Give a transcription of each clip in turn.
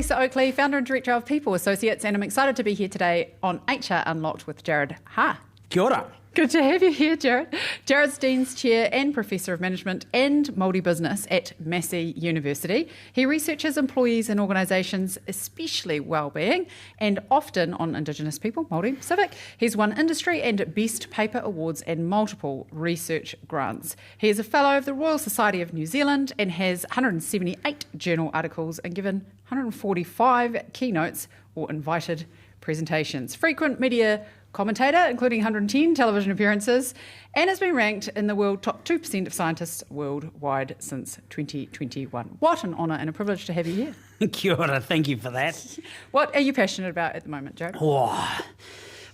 Professor Oakley, founder and director of People Associates, and I'm excited to be here today on HR Unlocked with Jarrod Haar. Kia ora. Good to have you here, Jarrod. Jarrod's Dean's Chair and Professor of Management and Māori Business at Massey University. He researches employees and organisations, especially wellbeing, and often on Indigenous people, Māori Pacific. He's won industry and best paper awards and multiple research grants. He is a fellow of the Royal Society of New Zealand and has 178 journal articles and given 145 keynotes or invited presentations. Frequent media commentator, including 110 television appearances, and has been ranked in the world top 2% of scientists worldwide since 2021. What an honour and a privilege to have you here. Kia ora, thank you for that. What are you passionate about at the moment, Jarrod? Oh,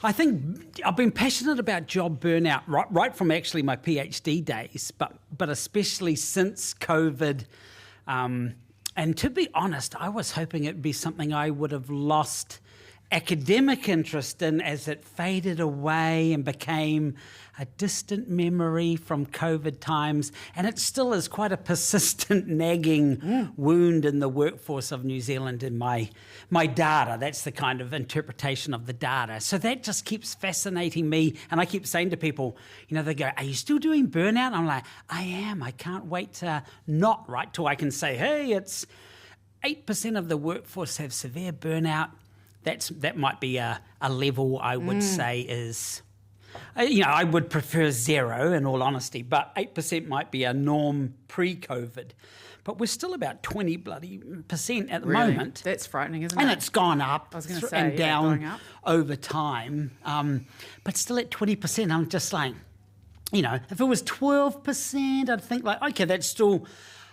I think I've been passionate about job burnout right from actually my PhD days, but especially since COVID. And to be honest, I was hoping it'd be something I would have lost academic interest in as it faded away and became a distant memory from COVID times. And it still is quite a persistent, nagging wound in the workforce of New Zealand in my data. That's the kind of interpretation of the data. So that just keeps fascinating me. And I keep saying to people, they go, are you still doing burnout? I'm like, I am. I can't wait to not, right, till I can say, hey, it's 8% of the workforce have severe burnout. That might be a level I would say is, I would prefer 0 in all honesty, but 8% might be a norm pre-COVID. But we're still about 20% at the moment. That's frightening, isn't it? And it's gone up I was going to say, and down going up over time. But still at 20%, I'm just like, if it was 12%, I'd think like, okay, that's still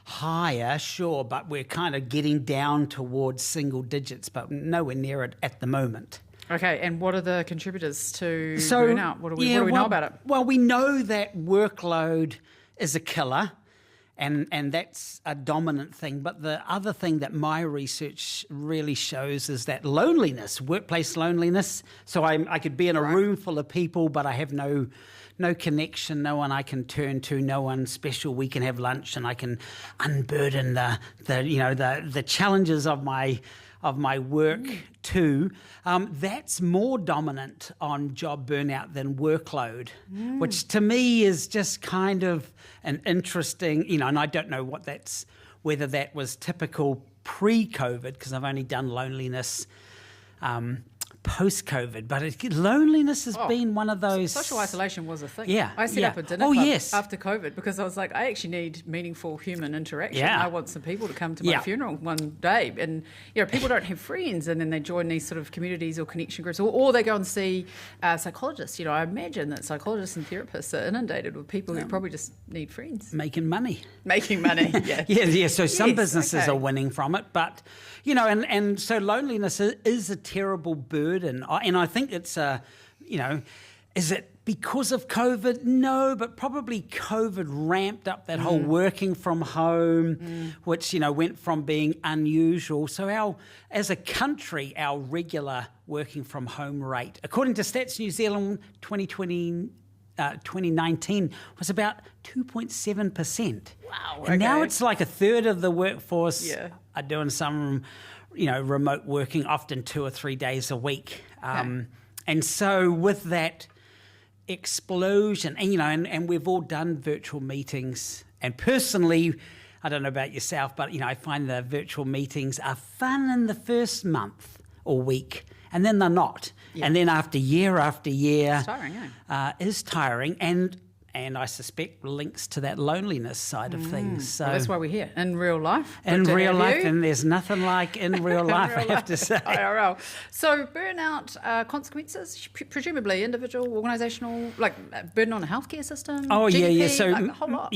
higher, sure, but we're kind of getting down towards single digits, but nowhere near it at the moment. Okay, and what are the contributors to burnout? What do we know about it? Well, we know that workload is a killer, and that's a dominant thing. But the other thing that my research really shows is that loneliness, workplace loneliness. So I could be in a room full of people, but I have no connection, no one I can turn to, no one special we can have lunch and I can unburden the challenges of my work too. That's more dominant on job burnout than workload, which to me is just kind of an interesting, and I don't know whether that was typical pre-COVID, because I've only done loneliness post-COVID, but loneliness has been one of those. Social isolation was a thing. Yeah, I set up a dinner club yes. after COVID because I was like, I actually need meaningful human interaction. Yeah. I want some people to come to my funeral one day, and people don't have friends, and then they join these sort of communities or connection groups, or they go and see psychologists. I imagine that psychologists and therapists are inundated with people who probably just need friends. Making money. Yeah. Yeah. So some businesses are winning from it, but and so loneliness is a terrible burden. And I think it's is it because of COVID? No, but probably COVID ramped up that whole working from home, which, went from being unusual. So as a country, our regular working from home rate, according to Stats New Zealand 2019, was about 2.7%. Wow. And now it's like a third of the workforce are doing some remote working, often 2 or 3 days a week. And so with that explosion, and we've all done virtual meetings, and personally, I don't know about yourself, but, I find the virtual meetings are fun in the first month or week, and then they're not. Yeah. And then after year, it's tiring, is tiring, and I suspect links to that loneliness side of things. So that's why we're here, in real life. In real life, and there's nothing like in real life, I have to say. IRL. So burnout consequences, presumably individual, organisational, like burden on the healthcare system, GDP, So like a whole lot.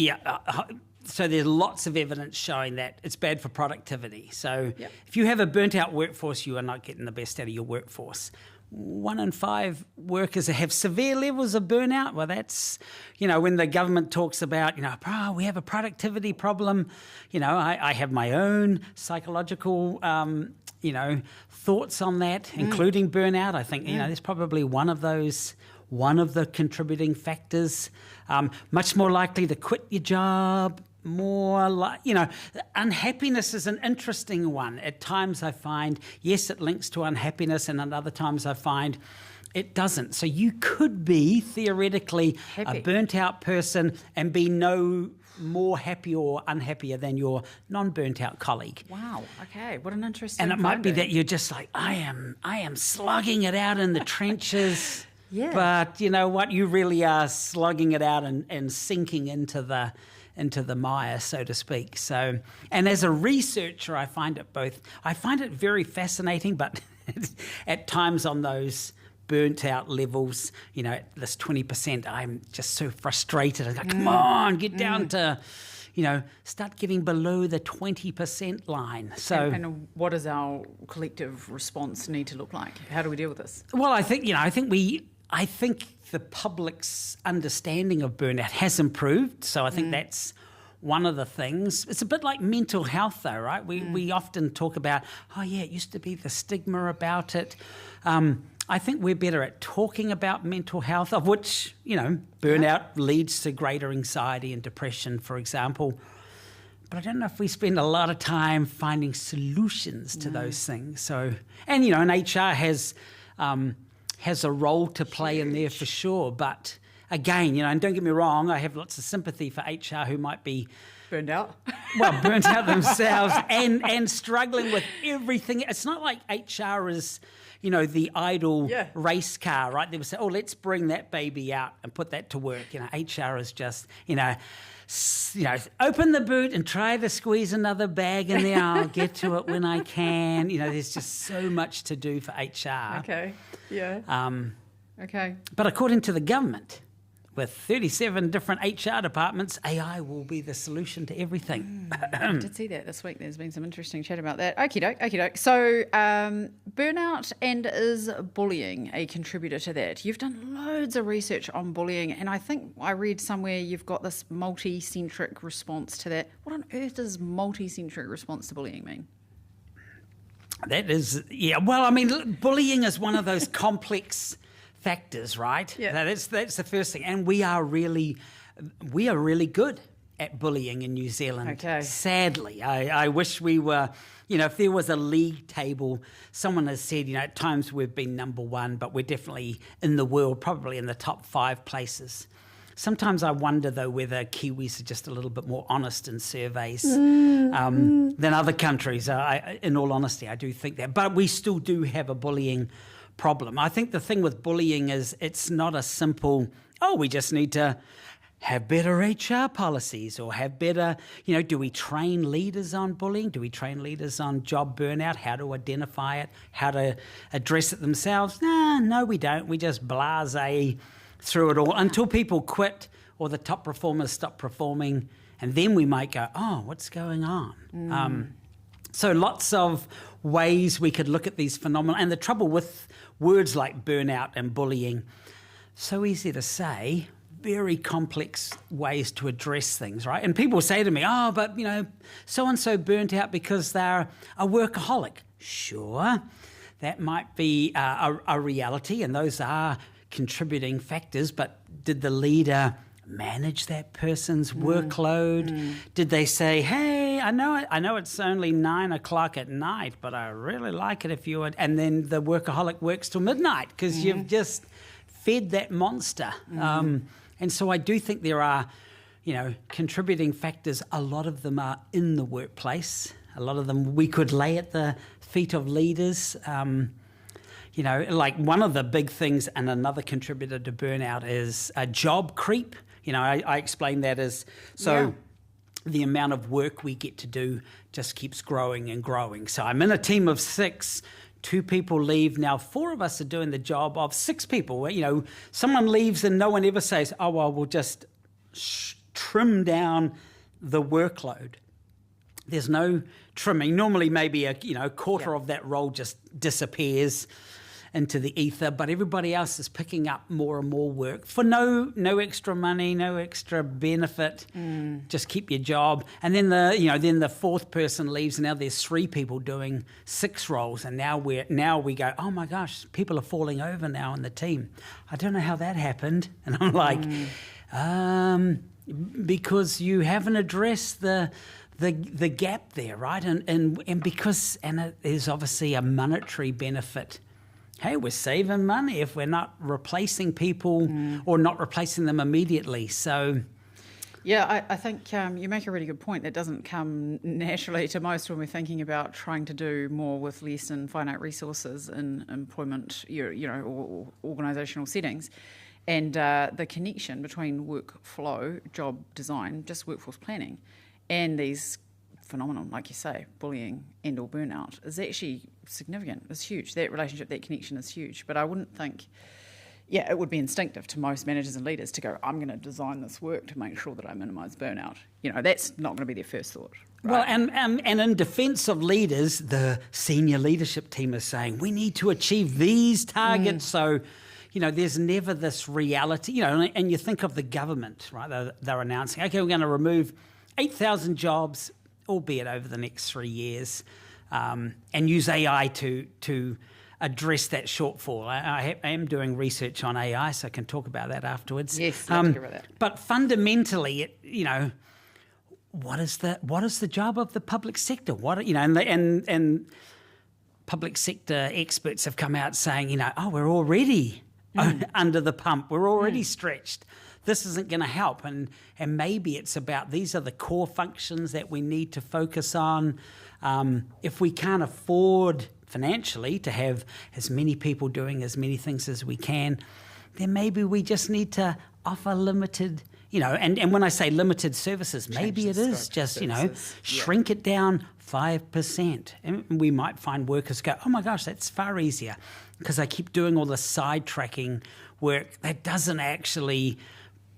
So there's lots of evidence showing that it's bad for productivity. So if you have a burnt out workforce, you are not getting the best out of your workforce. 1 in 5 workers have severe levels of burnout. Well, that's, when the government talks about, we have a productivity problem, I have my own psychological, thoughts on that, including burnout. I think, there's probably one of the contributing factors. Much more likely to quit your job, more like, unhappiness is an interesting one. At times I find, yes, it links to unhappiness, and at other times I find it doesn't. So you could be theoretically Happy. a burnt out person and be no more happy or unhappier than your non-burnt out colleague. Wow. Okay. What an interesting. And it might be finding. that you're just like, I am slugging it out in the trenches. Yeah. But you know what? You really are slugging it out and sinking into the mire, so to speak. So, and as a researcher, I find it very fascinating, but at times on those burnt out levels, at this 20%, I'm just so frustrated. I go, come on, get down to, start getting below the 20% line. So, and what does our collective response need to look like? How do we deal with this? well, I think the public's understanding of burnout has improved. So I think that's one of the things. It's a bit like mental health, though, right? We often talk about, it used to be the stigma about it. I think we're better at talking about mental health, of which, burnout leads to greater anxiety and depression, for example. But I don't know if we spend a lot of time finding solutions to those things. So, and, and HR has a role to play in there for sure. But again, and don't get me wrong, I have lots of sympathy for HR who might be Burned out. burnt out themselves and struggling with everything. It's not like HR is, the idle race car, right? They would say, let's bring that baby out and put that to work. HR is just, open the boot and try to squeeze another bag in there. I'll get to it when I can. There's just so much to do for HR. Okay. Yeah. Okay. But according to the government, with 37 different HR departments, AI will be the solution to everything. I did see that this week. There's been some interesting chat about that. Okie doke. So burnout, and is bullying a contributor to that? You've done loads of research on bullying, and I think I read somewhere you've got this multi-centric response to that. What on earth does multi-centric response to bullying mean? That is, well, I mean, bullying is one of those complex factors, right? Yeah. That's the first thing. And we are really good at bullying in New Zealand. Okay. Sadly, I wish we were, if there was a league table, someone has said, at times we've been number one, but we're definitely in the world, probably in the top 5 places. Sometimes I wonder, though, whether Kiwis are just a little bit more honest in surveys than other countries. In all honesty, I do think that. But we still do have a bullying problem. I think the thing with bullying is it's not a simple, we just need to have better HR policies or have better, do we train leaders on bullying? Do we train leaders on job burnout? How to identify it? How to address it themselves? No, we don't. We just blasé through it all until people quit or the top performers stop performing, and then we might go, what's going on? So lots of ways we could look at these phenomena. And the trouble with words like burnout and bullying, so easy to say, very complex ways to address things, right? And people say to me, but, so-and-so burnt out because they're a workaholic. Sure, that might be a reality, and those are contributing factors, but did the leader manage that person's workload? Did they say, hey, I know it's only 9 o'clock at night, but I really like it if you would, and then the workaholic works till midnight because you've just fed that monster. And so I do think there are, contributing factors. A lot of them are in the workplace. A lot of them we could lay at the feet of leaders. Like one of the big things and another contributor to burnout is a job creep. I explain that as the amount of work we get to do just keeps growing and growing. So I'm in a team of 6, 2 people leave. Now 4 of us are doing the job of 6 people. Someone leaves and no one ever says, we'll just trim down the workload. There's no trimming. Normally maybe a quarter of that role just disappears into the ether, but everybody else is picking up more and more work for no extra money, no extra benefit. Just keep your job. And then the 4th person leaves, and now there's 3 people doing 6 roles, and now we go, oh my gosh, people are falling over now in the team. I don't know how that happened. And I'm like, because you haven't addressed the gap there, right? And because there's obviously a monetary benefit. Hey, we're saving money if we're not replacing people or not replacing them immediately. So, yeah, I think you make a really good point. That doesn't come naturally to most when we're thinking about trying to do more with less and finite resources in employment, or organisational settings. And the connection between workflow, job design, just workforce planning, and these phenomenon, like you say, bullying and or burnout, is actually significant. It's huge. That relationship, that connection is huge. But I wouldn't think, it would be instinctive to most managers and leaders to go, I'm going to design this work to make sure that I minimise burnout. That's not going to be their first thought. Right? Well, and in defence of leaders, the senior leadership team is saying, we need to achieve these targets. So, there's never this reality, and you think of the government, right? They're announcing, okay, we're going to remove 8,000 jobs, albeit over the next 3 years, and use AI to address that shortfall. I am doing research on AI, so I can talk about that afterwards. Yes, let's hear about that. But fundamentally, what is the job of the public sector? And public sector experts have come out saying, we're already under the pump. We're already stretched. This isn't going to help. And maybe it's about these are the core functions that we need to focus on. If we can't afford financially to have as many people doing as many things as we can, then maybe we just need to offer limited, and when I say limited services, maybe it is just, shrink it down 5%. And we might find workers go, oh my gosh, that's far easier because I keep doing all the sidetracking work that doesn't actually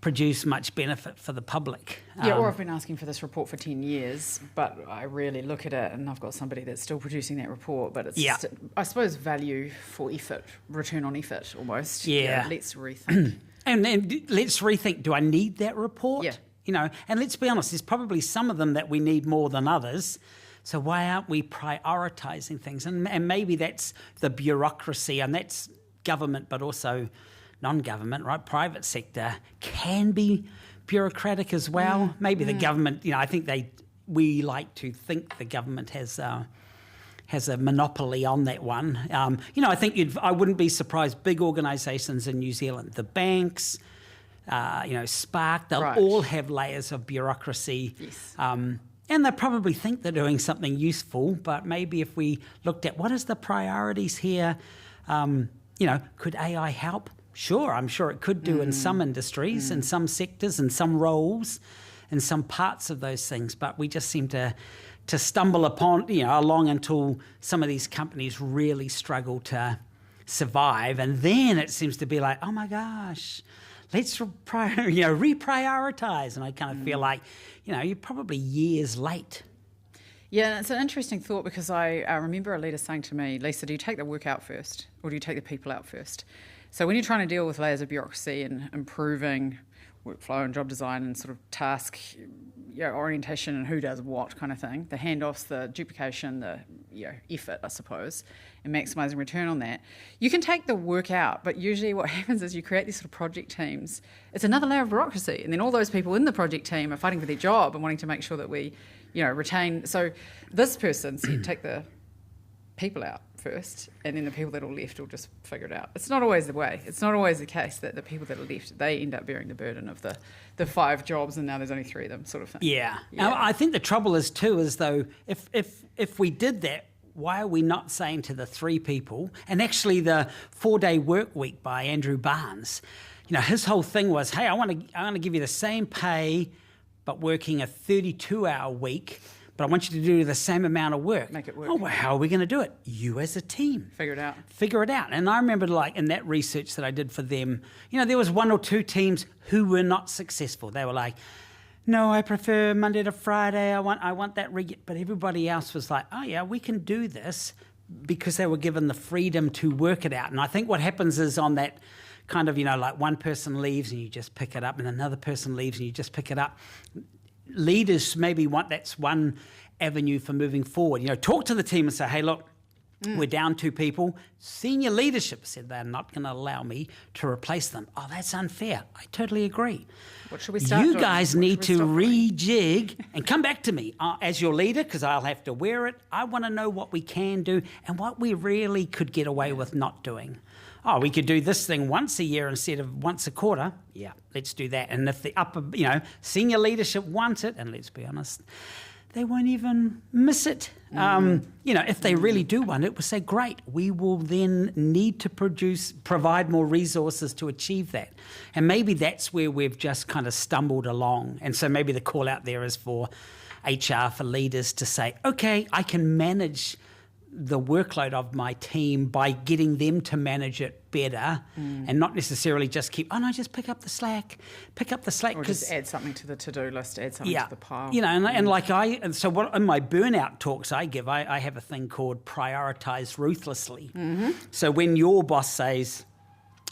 produce much benefit for the public. Or I've been asking for this report for 10 years, but I really look at it and I've got somebody that's still producing that report, but it's, I suppose, value for effort, return on effort almost. Yeah. Let's rethink. And let's rethink, do I need that report? Yeah. And let's be honest, there's probably some of them that we need more than others. So why aren't we prioritising things? And maybe that's the bureaucracy, and that's government, but also non-government, right? Private sector can be bureaucratic as well. Maybe the government, I think we like to think the government has a monopoly on that one. I think I wouldn't be surprised, big organisations in New Zealand, the banks, Spark, they'll all have layers of bureaucracy. Yes. And they probably think they're doing something useful, but maybe if we looked at what is the priorities here, could AI help? Sure, I'm sure it could do in some industries, in some sectors, in some roles, in some parts of those things, but we just seem to stumble upon, along until some of these companies really struggle to survive, and then it seems to be like, oh my gosh, let's reprioritize, and I kind of feel like, you're probably years late. Yeah, it's an interesting thought because I remember a leader saying to me, Lisa, do you take the work out first or do you take the people out first? So when you're trying to deal with layers of bureaucracy and improving workflow and job design and sort of task orientation and who does what kind of thing, the handoffs, the duplication, the effort, I suppose, and maximising return on that, you can take the work out, but usually what happens is you create these sort of project teams. It's another layer of bureaucracy, and then all those people in the project team are fighting for their job and wanting to make sure that we retain. So this person said take the people out first, and then the people that are left will just figure it out. It's not always the way. It's not always the case that the people that are left, they end up bearing the burden of the 5 jobs and now there's only 3 of them, sort of thing. Yeah. Now, I think the trouble is too, is though, if we did that, why are we not saying to the 3 people, and actually the 4-day work week by Andrew Barnes, his whole thing was, hey, I want to give you the same pay, but working a 32-hour week, but I want you to do the same amount of work. Make it work. Oh, well, how are we going to do it? You as a team. Figure it out. And I remember in that research that I did for them, there was 1 or 2 teams who were not successful. They were like, no, I prefer Monday to Friday. I want that but everybody else was like, oh yeah, we can do this, because they were given the freedom to work it out. And I think what happens is on that kind of, like one person leaves and you just pick it up, and another person leaves and you just pick it up. Leaders maybe that's one avenue for moving forward. Talk to the team and say, hey, look, We're down 2 people. Senior leadership said they're not going to allow me to replace them. Oh, that's unfair. I totally agree. What should we start You doing? guys What need should we to stop doing? rejig and come back to me as your leader, because I'll have to wear it. I want to know what we can do and what we really could get away with not doing. Oh, we could do this thing once a year instead of once a quarter. Yeah, let's do that. And if the upper, senior leadership want it, and let's be honest, they won't even miss it. If they really do want it, we'll say, great, we will then need to provide more resources to achieve that. And maybe that's where we've just kind of stumbled along. And so maybe the call out there is for HR, for leaders to say, okay, I can manage the workload of my team by getting them to manage it better and not necessarily just just pick up the slack. Or just add something to the to-do list, add something to the pile. So what in my burnout talks I give, I have a thing called prioritize ruthlessly. So when your boss says,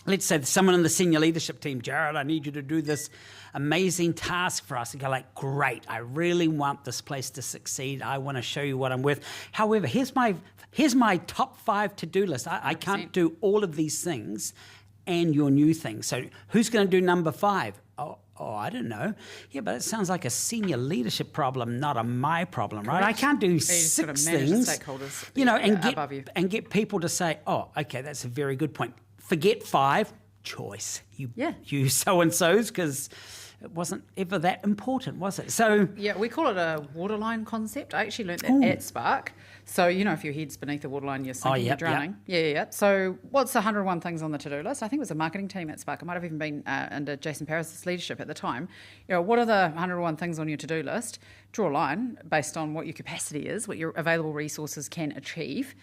let's say someone in the senior leadership team, Jarrod, I need you to do this amazing task for us. And go like, great, I really want this place to succeed. I want to show you what I'm worth. However, here's my top 5 to-do list. I can't do all of these things and your new things. So who's going to do number 5? Oh, I don't know. Yeah, but it sounds like a senior leadership problem, not a my problem, right? I can't do 6 things, the stakeholders, and get people to say, oh, okay, that's a very good point. Forget 5, choice. You so-and-sos, because it wasn't ever that important, was it? So yeah, we call it a waterline concept. I actually learned that at Spark. So, if your head's beneath the waterline, you're sinking, you're drowning. Yeah. So what's the 101 things on the to-do list? I think it was a marketing team at Spark. It might have even been under Jason Paris' leadership at the time. What are the 101 things on your to-do list? Draw a line based on what your capacity is, what your available resources can achieve.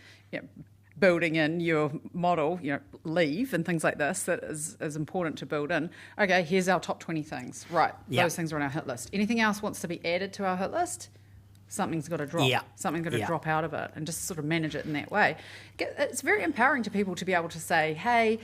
Building in your model, leave and things like this, that is important to build in. Okay, here's our top 20 things. Right, those things are on our hit list. Anything else wants to be added to our hit list? Something's got to drop. Something's got to drop out of it, and just sort of manage it in that way. It's very empowering to people to be able to say, hey,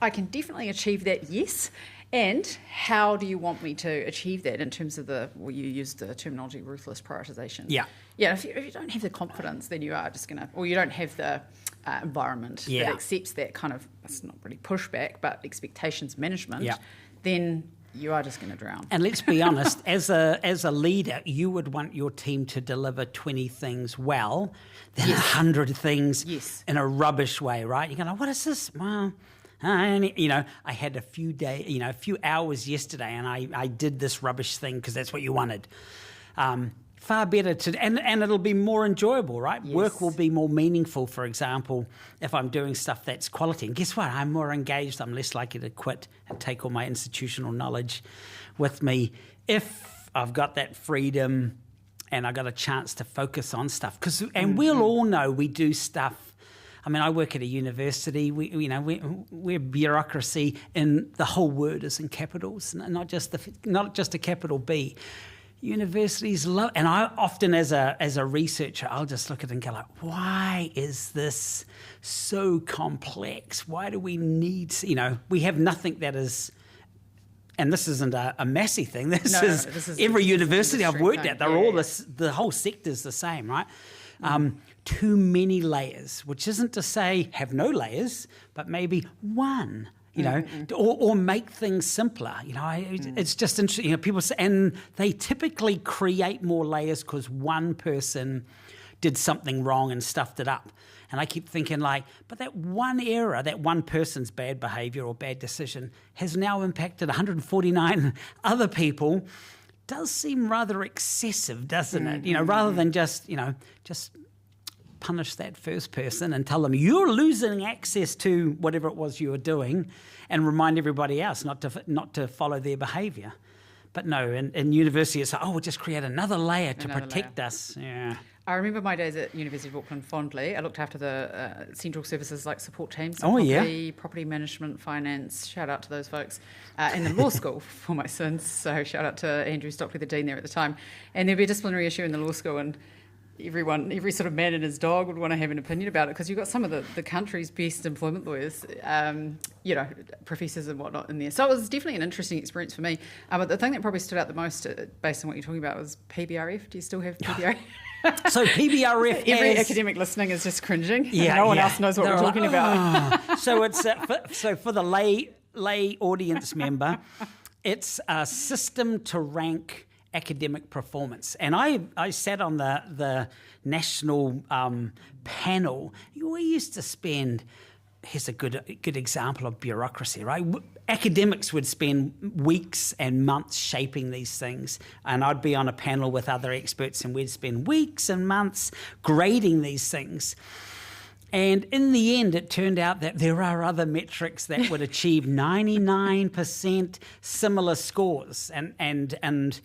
I can definitely achieve that, yes. And how do you want me to achieve that in terms of you used the terminology ruthless prioritization. Yeah, if you don't have the confidence, then you are just going to, or you don't have the environment that accepts that kind of, it's not really pushback, but expectations management, then you are just going to drown. And let's be honest, as a leader, you would want your team to deliver 20 things well, then 100 things in a rubbish way, right? You're going, what is this? Well, I had a few hours yesterday, and I did this rubbish thing because that's what you wanted. Far better and it'll be more enjoyable, right? Yes. Work will be more meaningful, for example, if I'm doing stuff that's quality. And guess what? I'm more engaged. I'm less likely to quit and take all my institutional knowledge with me if I've got that freedom and I got a chance to focus on stuff. We'll all know we do stuff. I mean, I work at a university. We're bureaucracy, and the whole word is in capitals, not just a capital B. Universities love, and I often, as a researcher, I'll just look at it and go like, why is this so complex? Why do we need? We have nothing that is. And this isn't a Massey thing. This is every university I've worked at. They're all the whole sector's the same, right? Too many layers, which isn't to say have no layers, but maybe one. Or make things simpler. It's just interesting. People say, and they typically create more layers because one person did something wrong and stuffed it up. And I keep thinking but that one error, that one person's bad behaviour or bad decision has now impacted 149 other people. Does seem rather excessive, doesn't it? Rather than just punish that first person and tell them you're losing access to whatever it was you were doing, and remind everybody else not to follow their behaviour. But no, in university it's we'll just create another layer to protect us. Yeah. I remember my days at University of Auckland fondly. I looked after the central services like support teams, property management, finance. Shout out to those folks. And the law school for my sins. So shout out to Andrew Stockley, the dean there at the time. And there'd be a disciplinary issue in the law school, and every sort of man and his dog would want to have an opinion about it, because you've got some of the country's best employment lawyers, professors and whatnot in there. So it was definitely an interesting experience for me. But the thing that probably stood out the most, based on what you're talking about, was PBRF. Do you still have PBRF? So PBRF Every academic listening is just cringing. Yeah, no one else knows what we're talking about. So it's for the lay audience member, it's a system to rank academic performance. And I sat on the national panel. We used to spend, here's a good example of bureaucracy, right? Academics would spend weeks and months shaping these things, and I'd be on a panel with other experts and we'd spend weeks and months grading these things. And in the end, it turned out that there are other metrics that would achieve 99% similar scores, and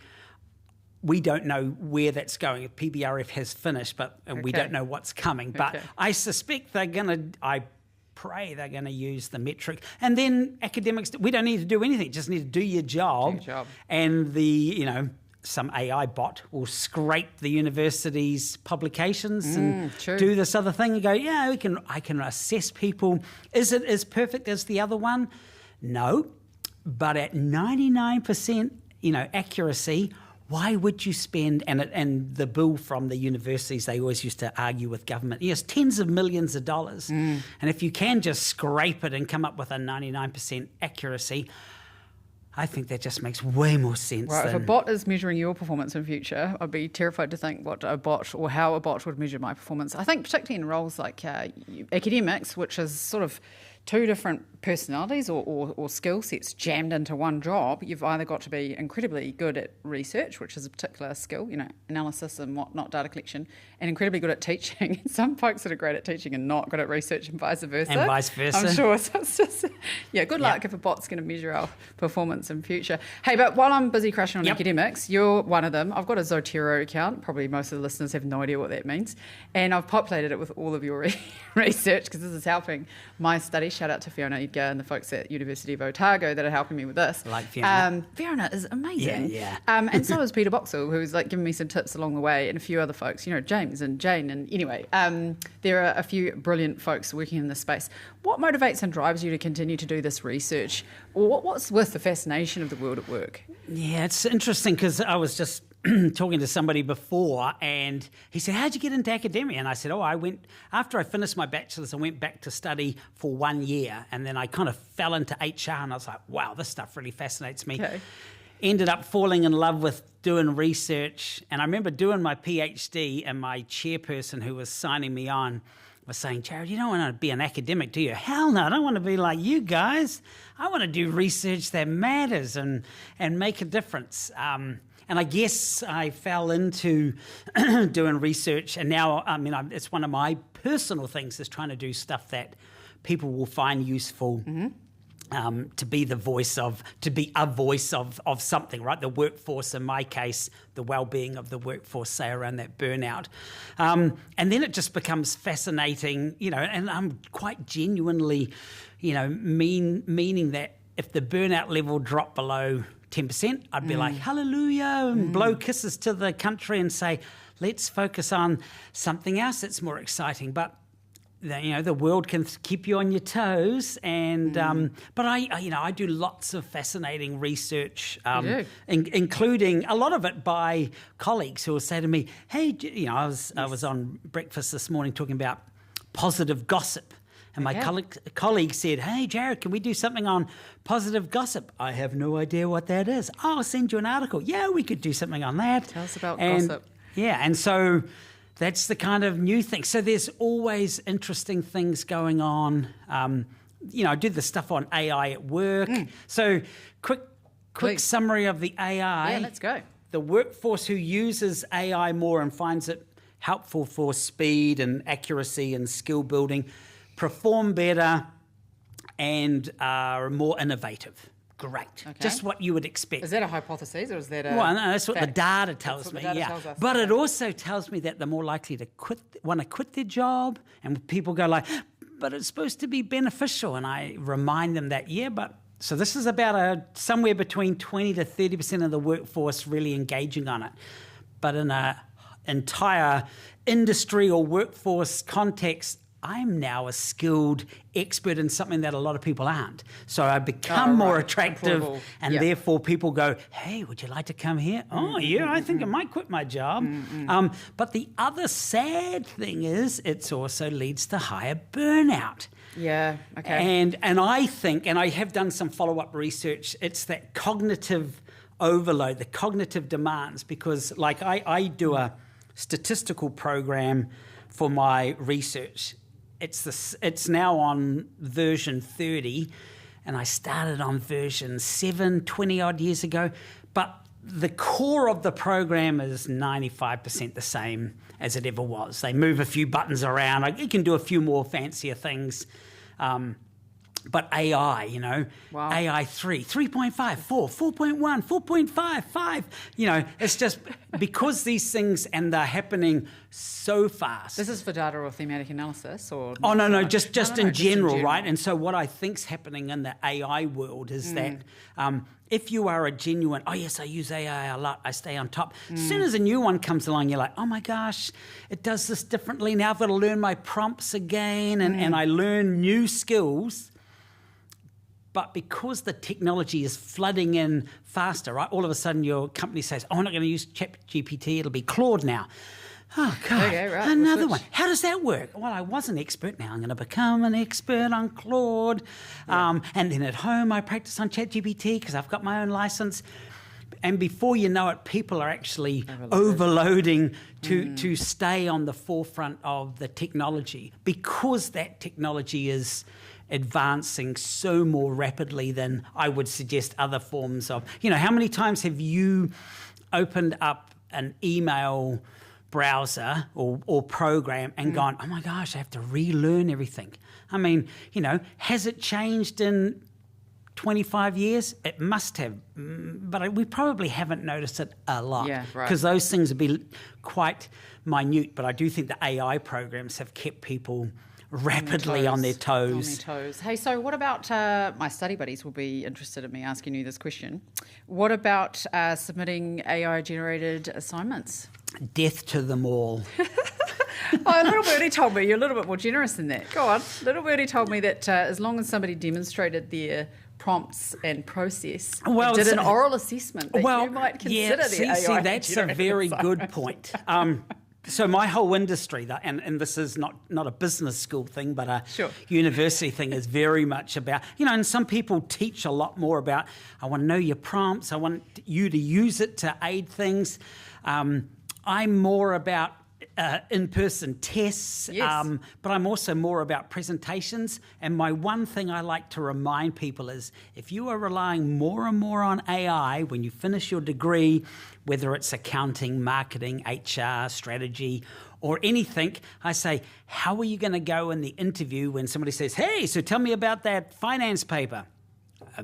we don't know where that's going. PBRF has finished, but we don't know what's coming. But I suspect I pray they're going to use the metric. And then academics, we don't need to do anything, just need to do your job. And some AI bot will scrape the university's publications and do this other thing and go, I can assess people. Is it as perfect as the other one? No. But at 99%, accuracy, why would you spend, and the bill from the universities, they always used to argue with government, yes, tens of millions of dollars. And if you can just scrape it and come up with a 99% accuracy, I think that just makes way more sense. Right, if a bot is measuring your performance in future, I'd be terrified to think what a bot or how a bot would measure my performance. I think particularly in roles like academics, which is sort of two different personalities or skill sets jammed into one job, you've either got to be incredibly good at research, which is a particular skill, analysis and whatnot, data collection, and incredibly good at teaching. Some folks that are great at teaching and not good at research, and vice versa. I'm sure. So it's just, good luck if a bot's going to measure our performance in future. Hey, but while I'm busy crashing on academics, you're one of them. I've got a Zotero account. Probably most of the listeners have no idea what that means. And I've populated it with all of your research, because this is helping my study. Shout out to Fiona Edgar and the folks at University of Otago that are helping me with this. Like Fiona. Fiona is amazing. Yeah. And so is Peter Boxall, who's giving me some tips along the way, and a few other folks, James and Jane. And anyway, there are a few brilliant folks working in this space. What motivates and drives you to continue to do this research? Or what's with the fascination of the world at work? Yeah, it's interesting, because I was just talking to somebody before, and he said, how'd you get into academia? And I said, after I finished my bachelor's, I went back to study for 1 year, and then I kind of fell into HR, and I was like, wow, this stuff really fascinates me. Okay. Ended up falling in love with doing research, and I remember doing my PhD, and my chairperson who was signing me on was saying, Jarrod, you don't want to be an academic, do you? Hell no, I don't want to be like you guys. I want to do research that matters and make a difference. And I guess I fell into doing research, and now, it's one of my personal things, is trying to do stuff that people will find useful. To be a voice of something, right? The workforce, in my case, the well-being of the workforce, say around that burnout. And then it just becomes fascinating, and I'm quite genuinely, meaning that if the burnout level dropped below 10%, I'd be like, hallelujah, and blow kisses to the country and say, let's focus on something else that's more exciting. But the world can keep you on your toes, and but I do lots of fascinating research, including a lot of it by colleagues who will say to me, "Hey, I was on breakfast this morning talking about positive gossip." And my colleague said, "Hey, Jarrod, can we do something on positive gossip?" I have no idea what that is. I'll send you an article. Yeah, we could do something on that. Tell us about gossip. Yeah, and so that's the kind of new thing. So there's always interesting things going on. I do the stuff on AI at work. So quick summary of the AI. Yeah, let's go. The workforce who uses AI more and finds it helpful for speed and accuracy and skill building perform better and are more innovative. Great. Okay. Just what you would expect. Is that a hypothesis, or is that a... Well, no, that's what the data tells me. Tells us. But it also tells me that they're more likely to want to quit their job, and people go like, but it's supposed to be beneficial. And I remind them that, so this is about somewhere between 20 to 30% of the workforce really engaging on it. But in entire industry or workforce context, I'm now a skilled expert in something that a lot of people aren't. So I become more attractive, and therefore people go, hey, would you like to come here? Oh, yeah, I think I might quit my job. But the other sad thing is it also leads to higher burnout. Yeah, okay. And I think, and I have done some follow-up research, it's that cognitive overload, the cognitive demands, because like I do a statistical program for my research. It's now on version 30, and I started on version 7 20 odd years ago. But the core of the program is 95% the same as it ever was. They move a few buttons around. You can do a few more fancier things. But AI, AI 3, 3.5, 4, 4.1, 4.5, 5, it's just because these things, and they're happening so fast. This is for data or thematic analysis? Or Oh, no, just in general, right? And so what I think's happening in the AI world is that if you are a genuine, oh yes, I use AI a lot, I stay on top. As soon as a new one comes along, you're like, oh my gosh, it does this differently. Now I've got to learn my prompts again, and I learn new skills. But because the technology is flooding in faster, right? All of a sudden your company says, oh, I'm not going to use ChatGPT, it'll be Claude now. Oh, God, okay, right. another one. How does that work? Well, I was an expert, now I'm going to become an expert on Claude. And then at home I practice on ChatGPT because I've got my own license. And before you know it, people are actually overloading to stay on the forefront of the technology, because that technology is advancing so more rapidly than I would suggest other forms of. How many times have you opened up an email browser or program and gone, oh my gosh, I have to relearn everything? I mean, has it changed in 25 years? It must have, but we probably haven't noticed it a lot. Yeah, right. Because those things would be quite minute. But I do think the AI programs have kept people rapidly on their toes. Hey, so what about, my study buddies will be interested in me asking you this question. What about submitting AI-generated assignments? Death to them all. Oh, little birdie told me you're a little bit more generous than that. Go on. Little birdie told me that as long as somebody demonstrated their prompts and process, did an oral assessment, that you might consider the AI. See, that's a very good point. So my whole industry, and this is not a business school thing, but a university thing, is very much about, and some people teach a lot more about, I want to know your prompts, I want you to use it to aid things. I'm more about in-person tests, but I'm also more about presentations. And my one thing I like to remind people is, if you are relying more and more on AI when you finish your degree, whether it's accounting, marketing, HR, strategy, or anything, I say, how are you going to go in the interview when somebody says, hey, so tell me about that finance paper?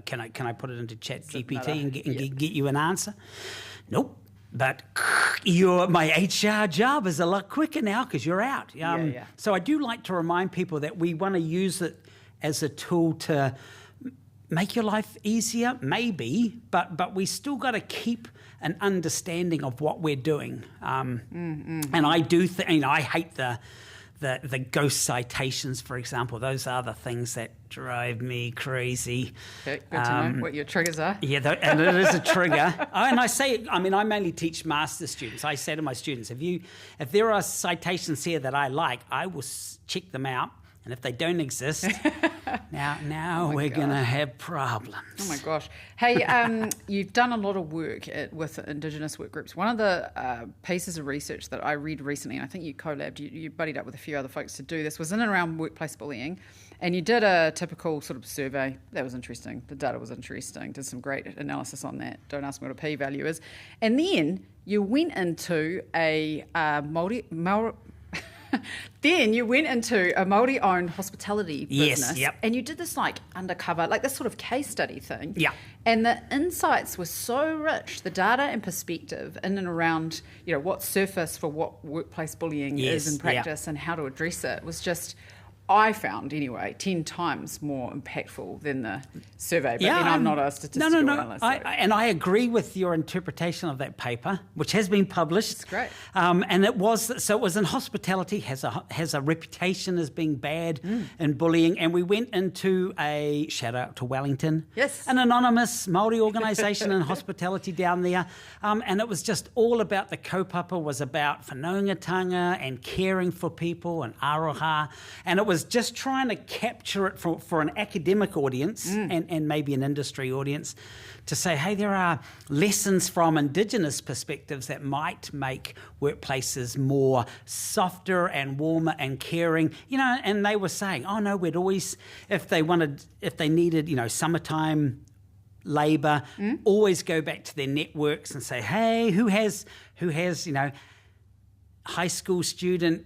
Can I put it into ChatGPT and get you an answer? Nope. But my HR job is a lot quicker now because you're out. So I do like to remind people that we want to use it as a tool to make your life easier, maybe, but we still got to keep an understanding of what we're doing. And I do think, I hate the ghost citations, for example. Those are the things that drive me crazy. Okay, good to know what your triggers are. Yeah, and it is a trigger. And I mainly teach master students. I say to my students, if there are citations here that I like, I will check them out. And if they don't exist, now we're going to have problems. Oh my gosh. Hey, you've done a lot of work with Indigenous work groups. One of the pieces of research that I read recently, and I think you collabed, you buddied up with a few other folks to do this, was in and around workplace bullying. And you did a typical sort of survey. That was interesting. The data was interesting. Did some great analysis on that. Don't ask me what a p-value is. And then you went into a Then you went into a Māori-owned hospitality business, and you did this undercover, this sort of case study thing. Yeah. And the insights were so rich, the data and perspective in and around, what surface for what workplace bullying is in practice and how to address it was just I found anyway 10 times more impactful than the survey. But I'm not a statistical analyst. And I agree with your interpretation of that paper, which has been published. It's great. And it was in hospitality, has a reputation as being bad in bullying. And we went into a shout out to Wellington, an anonymous Māori organisation in hospitality down there. And it was just all about the kaupapa was about whanaungatanga and caring for people and aroha. And it was just trying to capture it for an academic audience and maybe an industry audience to say, hey, there are lessons from Indigenous perspectives that might make workplaces more softer and warmer and caring, and they were saying, oh no, we'd always, if they needed, summertime labour, always go back to their networks and say, hey, who has, high school student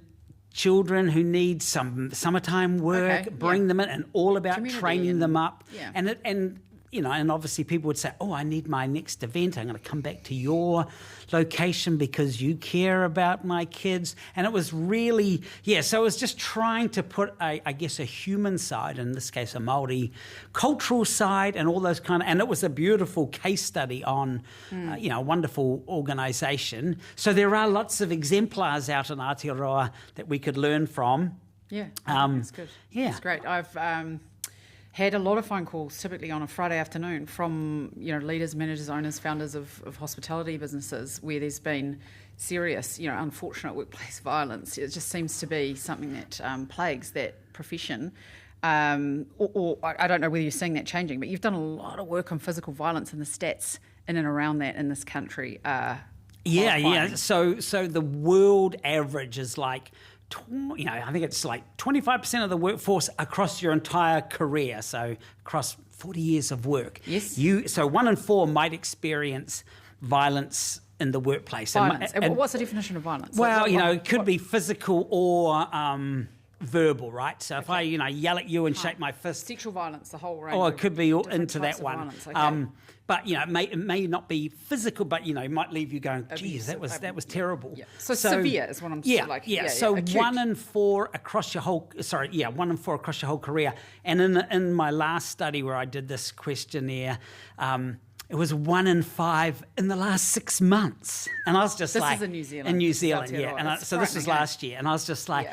children who need some summertime work, bring them in, and all about community training them up. Yeah. And obviously people would say, oh, I need my next event. I'm going to come back to your location because you care about my kids. And it was really, so it was just trying to put, a human side, in this case a Māori cultural side and all those and it was a beautiful case study on, a wonderful organisation. So there are lots of exemplars out in Aotearoa that we could learn from. Yeah, that's good. Yeah. It's great. I've had a lot of phone calls, typically on a Friday afternoon, from leaders, managers, owners, founders of hospitality businesses where there's been serious, unfortunate workplace violence. It just seems to be something that plagues that profession. Or I don't know whether you're seeing that changing, but you've done a lot of work on physical violence, and the stats in and around that in this country are horrifying. So the world average is like, I think it's like 25% of the workforce across your entire career, so across 40 years of work. Yes. So 1 in 4 might experience violence in the workplace. Violence. And what's the definition of violence? Well, it could be physical or verbal, right? So if I, yell at you and shake my fist. Sexual violence, the whole range. Oh, it could be into that one. Violence, okay. But it may not be physical, but it might leave you going, geez, that was terrible. Yeah. So severe is what I'm like. So acute. 1 in 4 across your whole 1 in 4 across your whole career. And in my last study where I did this questionnaire, it was 1 in 5 in the last 6 months. And I was just this is in New Zealand. In New Zealand, And so this was last year. And I was just like,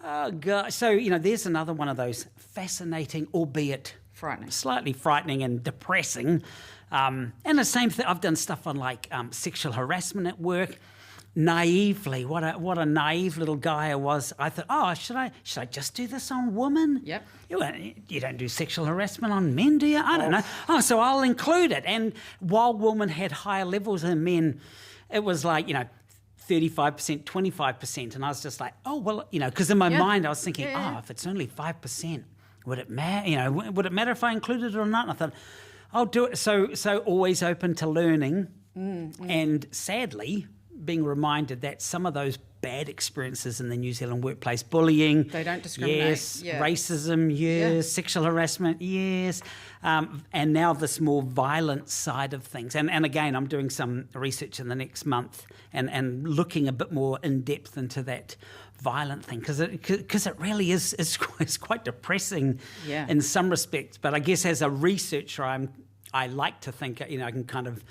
oh, God. So, there's another one of those fascinating, albeit slightly frightening and depressing. And the same thing, I've done stuff on sexual harassment at work. Naively, what a naive little guy I was. I thought, oh, should I just do this on women? Yep. You don't do sexual harassment on men, do you? I don't know. Oh, so I'll include it. And while women had higher levels than men, it was 35%, 25%. And I was just like, oh, well, because in my mind I was thinking, if it's only 5%, would it matter? Would it matter if I included it or not? And I thought, I'll do it. So always open to learning, and sadly being reminded that some of those bad experiences in the New Zealand workplace, bullying, they don't discriminate. Yes, racism, yes, sexual harassment, yes, and now this more violent side of things. And again, I'm doing some research in the next month and looking a bit more in depth into that violent thing, because it really is quite depressing in some respects. But I guess as a researcher, I like to think I can kind of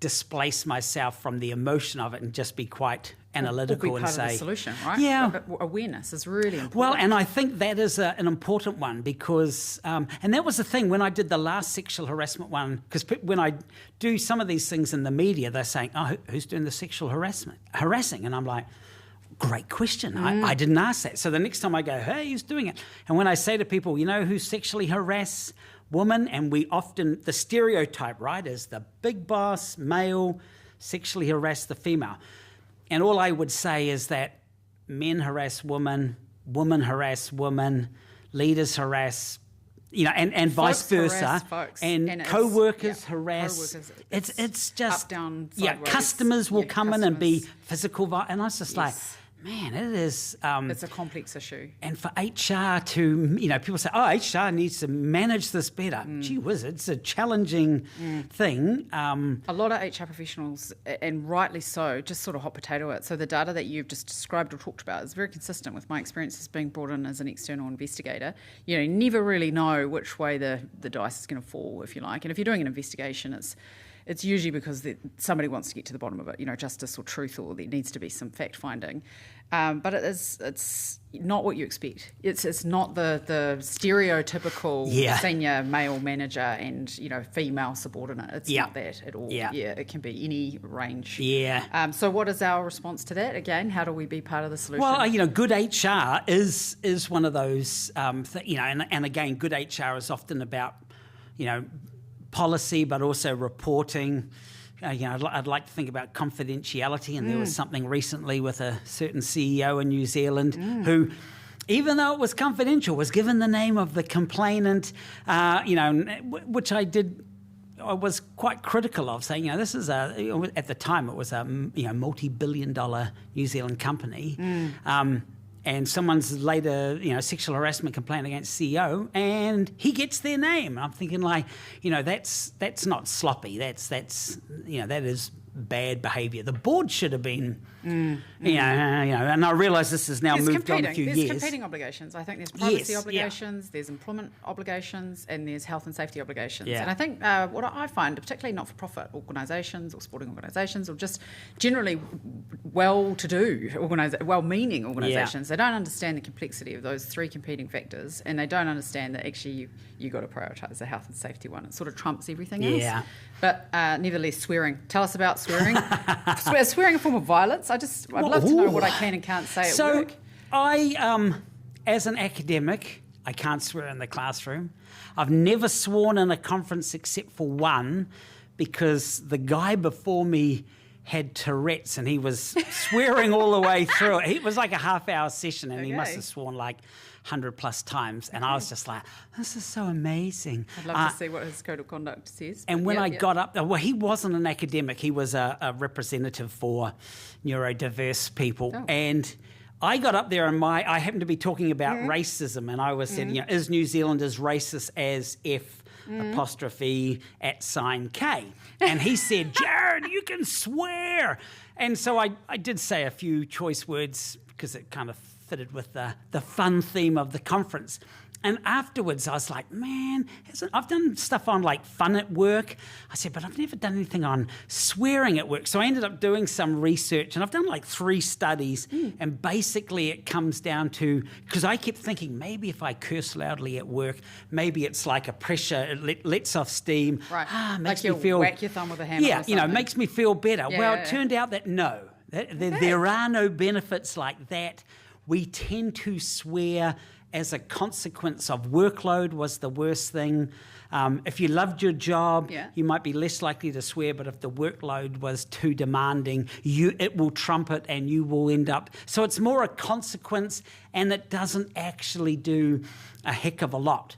displace myself from the emotion of it and just be quite analytical or be and part say, of the solution, right? Yeah, awareness is really important. Well, and I think that is an important one because, and that was the thing when I did the last sexual harassment one, because when I do some of these things in the media, they're saying, oh, who's doing the sexual harassing? And I'm like, great question. I didn't ask that. So the next time I go, hey, who's doing it? And when I say to people, who sexually harass women, and we often, the stereotype, right, is the big boss, male, sexually harass the female. And all I would say is that men harass women, women harass women, leaders harass, and vice versa. And co-workers harass. It's just up, down, customers will come in and be physical. And I was just like, man, it is. It's a complex issue. And for HR to, people say, oh, HR needs to manage this better. Gee whiz, it's a challenging thing. A lot of HR professionals, and rightly so, just sort of hot potato it. So the data that you've just described or talked about is very consistent with my experiences being brought in as an external investigator. You never really know which way the dice is going to fall, if you like. And if you're doing an investigation, it's usually because somebody wants to get to the bottom of it, justice or truth, or there needs to be some fact finding. But it's not what you expect. It's not the stereotypical senior male manager and female subordinate. It's not that at all. Yeah, it can be any range. Yeah. So what is our response to that? Again, how do we be part of the solution? Well, good HR is one of those. And again, good HR is often about policy, but also reporting. I'd like to think about confidentiality, and there was something recently with a certain CEO in New Zealand who, even though it was confidential, was given the name of the complainant, which I was quite critical of, saying, this is at the time it was a multi-billion-dollar New Zealand company. And someone's laid a sexual harassment complaint against CEO, and he gets their name. I'm thinking that's not sloppy. That is bad behaviour. The board should have been, and I realise this has now moved on a few years. There's competing obligations. I think there's privacy obligations, there's employment obligations, and there's health and safety obligations. Yeah. And I think what I find, particularly not-for-profit organisations or sporting organisations, or just generally well-to-do, well-meaning organisations, they don't understand the complexity of those three competing factors, and they don't understand that actually you've got to prioritise the health and safety one. It sort of trumps everything else. Yeah. But nevertheless, swearing. Tell us about swearing. Is swearing a form of violence? I'd love to know what I can and can't say at work. So I, as an academic, I can't swear in the classroom. I've never sworn in a conference except for one, because the guy before me had Tourette's and he was swearing all the way through it. It was like a half-hour session, and he must have sworn 100 plus times, and I was just like, this is so amazing. I'd love to see what his code of conduct says. And when I got up, he wasn't an academic, he was a representative for neurodiverse people. And I got up there and I happened to be talking about racism, and I was saying, is New Zealand as racist as F apostrophe at sign K? And he said, Jarrod, you can swear. And so I did say a few choice words because it kind of fitted with the fun theme of the conference. And afterwards, I was like, man, I've done stuff on fun at work. I said, but I've never done anything on swearing at work. So I ended up doing some research, and I've done 3 studies. And basically it comes down to, because I kept thinking, maybe if I curse loudly at work, maybe it's like a pressure, it lets off steam. Right. Makes me feel, whack your thumb with a hammer. Yeah, makes me feel better. It turned out that no, there are no benefits like that. We tend to swear as a consequence of workload was the worst thing. If you loved your job, you might be less likely to swear, but if the workload was too demanding, it will trump it and you will end up... So it's more a consequence, and it doesn't actually do a heck of a lot,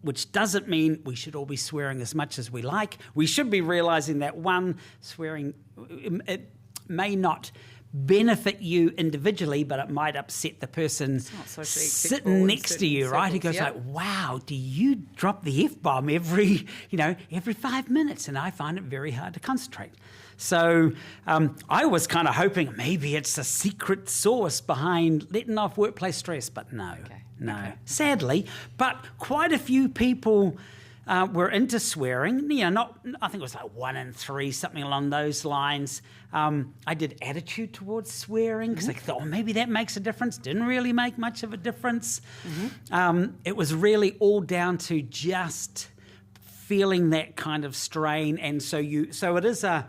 which doesn't mean we should all be swearing as much as we like. We should be realising that, one, swearing, it may not benefit you individually, but it might upset the person sitting next to you, right? He goes wow, do you drop the F-bomb every 5 minutes? And I find it very hard to concentrate. So I was kind of hoping maybe it's a secret source behind letting off workplace stress, but no. Sadly, but quite a few people were into swearing. I think it was 1 in 3, something along those lines. I did attitude towards swearing because I thought, maybe that makes a difference. Didn't really make much of a difference. It was really all down to just feeling that kind of strain, and so it is a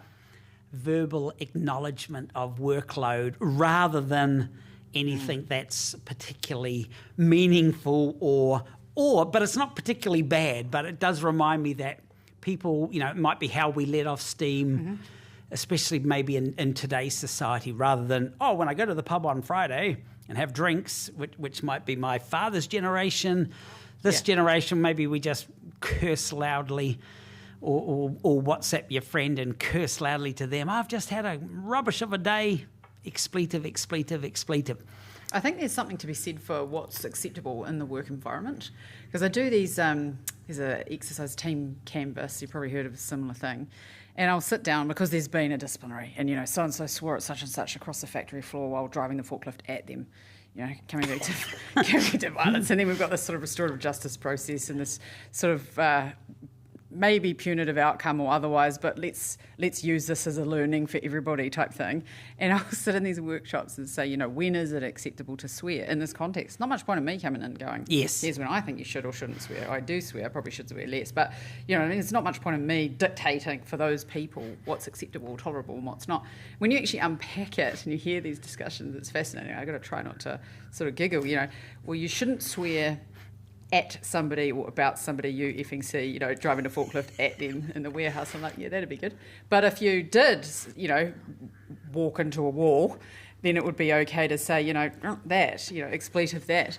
verbal acknowledgement of workload rather than anything that's particularly meaningful but it's not particularly bad, but it does remind me that people, it might be how we let off steam, especially maybe in today's society, rather than, when I go to the pub on Friday and have drinks, which might be my father's generation. This generation, maybe we just curse loudly or WhatsApp your friend and curse loudly to them. I've just had a rubbish of a day. expletive. I think there's something to be said for what's acceptable in the work environment, because I do these, there's an exercise team canvas, you've probably heard of a similar thing, and I'll sit down because there's been a disciplinary, and so-and-so swore at such and such across the factory floor while driving the forklift at them, coming back to violence, and then we've got this sort of restorative justice process and this sort of maybe punitive outcome or otherwise, but let's use this as a learning for everybody type thing. And I'll sit in these workshops and say, when is it acceptable to swear in this context? Not much point in me coming in and going, yes, here's when I think you should or shouldn't swear. I do swear, I probably should swear less. But, there's not much point in me dictating for those people what's acceptable, tolerable, and what's not. When you actually unpack it and you hear these discussions, it's fascinating. I've got to try not to sort of giggle, well, you shouldn't swear at somebody or about somebody you effing see, driving a forklift at them in the warehouse. I'm like, yeah, that'd be good. But if you did, walk into a wall, then it would be okay to say, that, expletive that.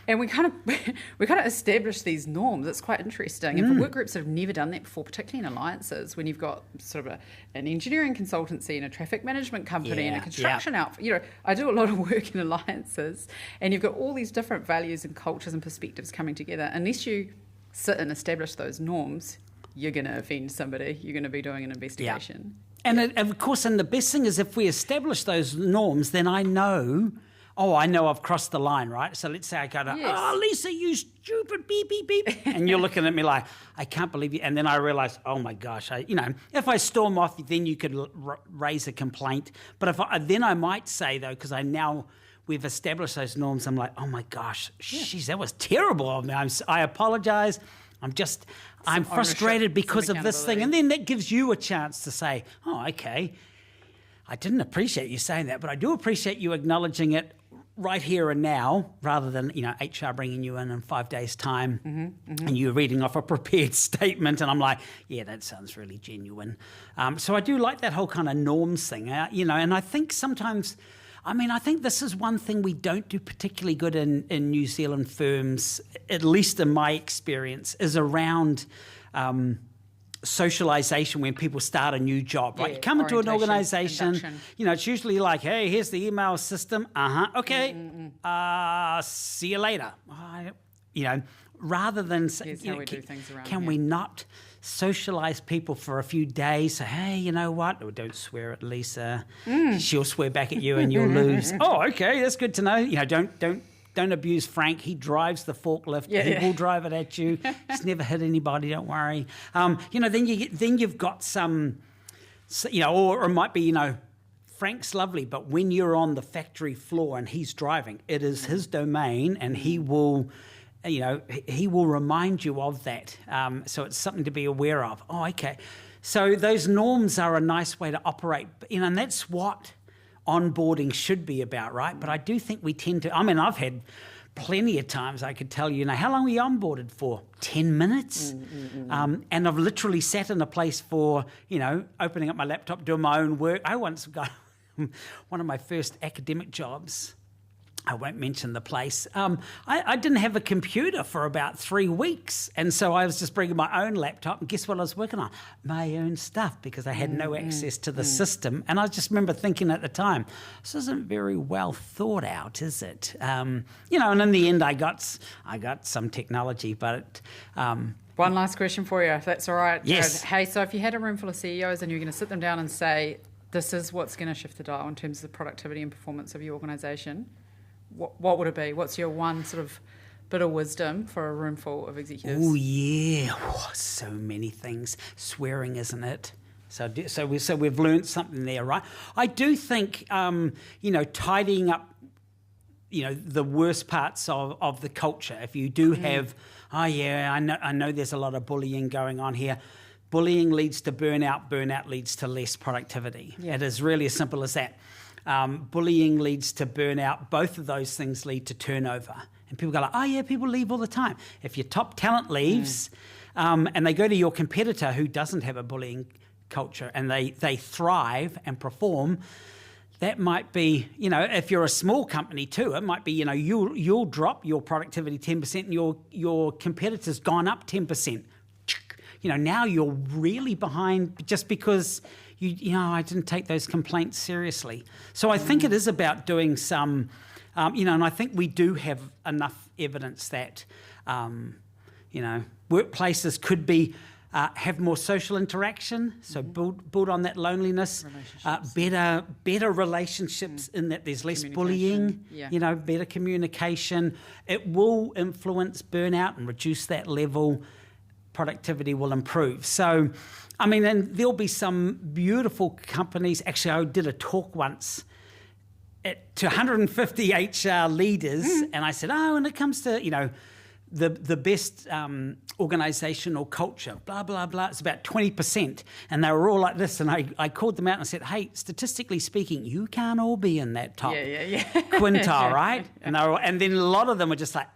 And we kind of establish these norms. It's quite interesting. And for work groups that have never done that before, particularly in alliances, when you've got sort of an engineering consultancy and a traffic management company and a construction outfit. I do a lot of work in alliances, and you've got all these different values and cultures and perspectives coming together. Unless you sit and establish those norms, you're going to offend somebody. You're going to be doing an investigation. Yeah. And of course, and the best thing is if we establish those norms, then I know I've crossed the line, right? So let's say I go to, oh, Lisa, you stupid beep, beep, beep. And you're looking at me like, I can't believe you. And then I realize, oh my gosh, if I storm off, then you could raise a complaint. But then I might say, though, because we've established those norms, I'm like, oh my gosh, geez, that was terrible of me. I apologize. I'm frustrated because of this thing. And then that gives you a chance to say, oh, okay, I didn't appreciate you saying that, but I do appreciate you acknowledging it right here and now, rather than HR bringing you in 5 days' time and you reading off a prepared statement, and I'm like, yeah, that sounds really genuine. So I do like that whole kind of norms thing, and I think sometimes, I think this is one thing we don't do particularly good in New Zealand firms, at least in my experience, is around socialization when people start a new job, right? You come into an organization, it's usually like, hey, here's the email system. Okay. See you later. Rather than, can we not socialize people for a few days? So, hey, you know what? Oh, don't swear at Lisa. She'll swear back at you and you'll lose. Oh, okay. That's good to know. Don't abuse Frank. He drives the forklift. He will drive it at you. He's never hit anybody. Don't worry. Then you've got some, or it might be, Frank's lovely, but when you're on the factory floor and he's driving, it is his domain, and he will, he will remind you of that. So it's something to be aware of. Oh, okay. So those norms are a nice way to operate, and that's what onboarding should be about, right? But I do think we tend to, I've had plenty of times I could tell you, how long were you onboarded for? 10 minutes? And I've literally sat in a place for, opening up my laptop, doing my own work. I once got one of my first academic jobs. I won't mention the place. I didn't have a computer for about 3 weeks. And so I was just bringing my own laptop. And guess what I was working on? My own stuff, because I had no access to the system. And I just remember thinking at the time, this isn't very well thought out, is it? And in the end, I got some technology. But one last question for you, if that's all right. Yes. Hey, so if you had a room full of CEOs and you're going to sit them down and say, this is what's going to shift the dial in terms of the productivity and performance of your organisation, what would it be? What's your one sort of bit of wisdom for a room full of executives? Oh, yeah. So many things. Swearing, isn't it? So we've learned something there, right? I do think, tidying up, the worst parts of the culture. If you do have, I know there's a lot of bullying going on here. Bullying leads to burnout. Burnout leads to less productivity. Yeah. It is really as simple as that. Bullying leads to burnout. Both of those things lead to turnover. And people go like, people leave all the time. If your top talent leaves and they go to your competitor who doesn't have a bullying culture and they thrive and perform, that might be, if you're a small company too, it might be, you'll drop your productivity 10% and your competitor's gone up 10%. Now you're really behind just because I didn't take those complaints seriously. So I think it is about doing some, and I think we do have enough evidence that, workplaces could be have more social interaction, so build on that loneliness, better relationships in that there's less bullying, better communication. It will influence burnout and reduce that level. Productivity will improve. So, and there'll be some beautiful companies. Actually, I did a talk once to 150 HR leaders, and I said, when it comes to, the best organisational culture, blah, blah, blah, it's about 20%. And they were all like this, and I called them out and I said, hey, statistically speaking, you can't all be in that top quintile, right? And then a lot of them were just like,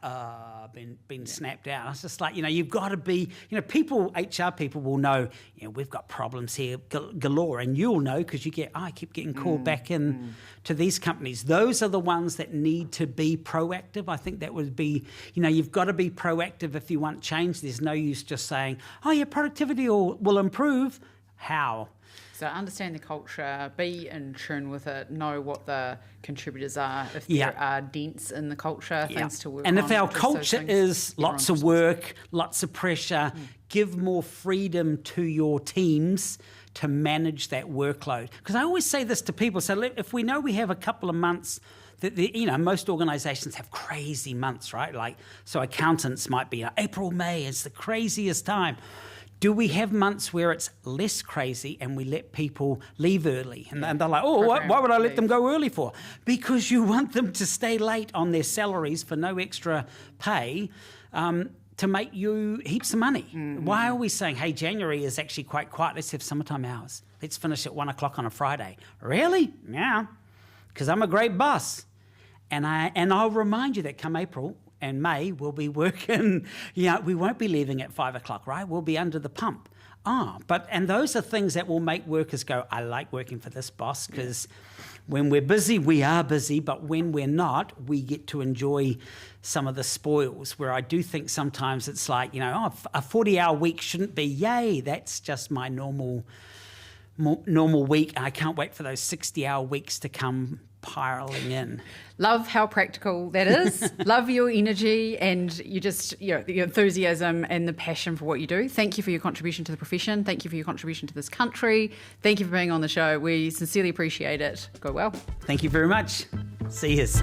been snapped out. I was just like, you've got to be, HR people will know, we've got problems here galore, and you'll know because I keep getting called back in to these companies. Those are the ones that need to be proactive. I think that would be, you've got to be proactive if you want change. There's no use just saying, productivity will improve. How? So understand the culture, be in tune with it, know what the contributors are, if there are dents in the culture, things to work on. And if our culture is lots of work, lots of pressure, give more freedom to your teams to manage that workload. Because I always say this to people, so if we know we have a couple of months, most organisations have crazy months, right? So accountants might be, April, May is the craziest time. Do we have months where it's less crazy and we let people leave early? And they're like, why would I let them go early for? Because you want them to stay late on their salaries for no extra pay to make you heaps of money. Why are we saying, hey, January is actually quite quiet, let's have summertime hours. Let's finish at 1 o'clock on a Friday. Really? Yeah, because I'm a great boss. And I'll remind you that come April and May, we'll be working, we won't be leaving at 5 o'clock, right? We'll be under the pump. And those are things that will make workers go, I like working for this boss, because when we're busy, we are busy, but when we're not, we get to enjoy some of the spoils, where I do think sometimes it's like, a 40-hour week shouldn't be, yay, that's just my normal week. I can't wait for those 60-hour weeks to come piling in. Love how practical that is. Love your energy and the enthusiasm and the passion for what you do. Thank you for your contribution to the profession. Thank you for your contribution to this country. Thank you for being on the show. We sincerely appreciate it. Go well. Thank you very much. See yous.